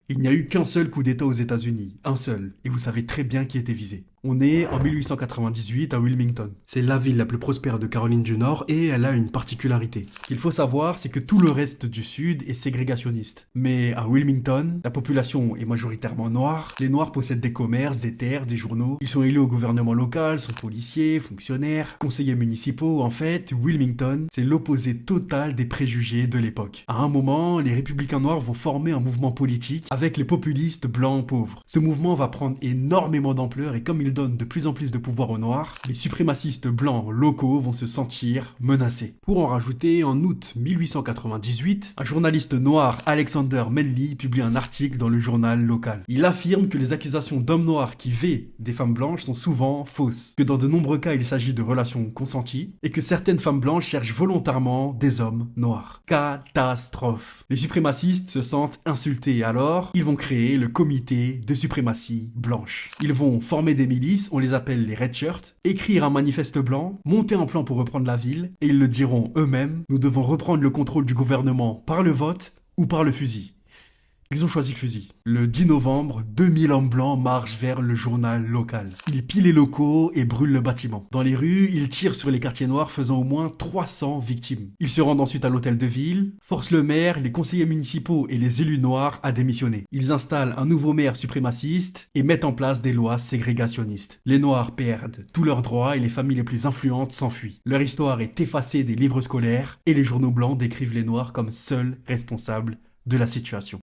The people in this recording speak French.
Il n'y a eu qu'un seul coup d'État aux États-Unis, un seul, et vous savez très bien qui était visé. On est en 1898 à Wilmington. C'est la ville la plus prospère de Caroline du Nord et elle a une particularité. Ce qu'il faut savoir, c'est que tout le reste du Sud est ségrégationniste. Mais à Wilmington, la population est majoritairement noire. Les Noirs possèdent des commerces, des terres, des journaux. Ils sont élus au gouvernement local, sont policiers, fonctionnaires, conseillers municipaux. En fait, Wilmington, c'est l'opposé total des préjugés de l'époque. À un moment, les républicains noirs vont former un mouvement politique avec les populistes blancs pauvres. Ce mouvement va prendre énormément d'ampleur et comme il donne de plus en plus de pouvoir aux Noirs, les suprémacistes blancs locaux vont se sentir menacés. Pour en rajouter, en août 1898, un journaliste noir, Alexander Manly, publie un article dans le journal local. Il affirme que les accusations d'hommes noirs qui vêtent des femmes blanches sont souvent fausses, que dans de nombreux cas il s'agit de relations consenties, et que certaines femmes blanches cherchent volontairement des hommes noirs. Catastrophe. Les suprémacistes se sentent insultés alors, ils vont créer le comité de suprématie blanche. Ils vont former des milices, on les appelle les Red Shirts, écrire un manifeste blanc, monter un plan pour reprendre la ville, et ils le diront eux-mêmes, nous devons reprendre le contrôle du gouvernement par le vote ou par le fusil. Ils ont choisi le fusil. Le 10 novembre, 2000 hommes blancs marchent vers le journal local. Ils pillent les locaux et brûlent le bâtiment. Dans les rues, ils tirent sur les quartiers noirs faisant au moins 300 victimes. Ils se rendent ensuite à l'hôtel de ville, forcent le maire, les conseillers municipaux et les élus noirs à démissionner. Ils installent un nouveau maire suprémaciste et mettent en place des lois ségrégationnistes. Les noirs perdent tous leurs droits et les familles les plus influentes s'enfuient. Leur histoire est effacée des livres scolaires et les journaux blancs décrivent les noirs comme seuls responsables de la situation.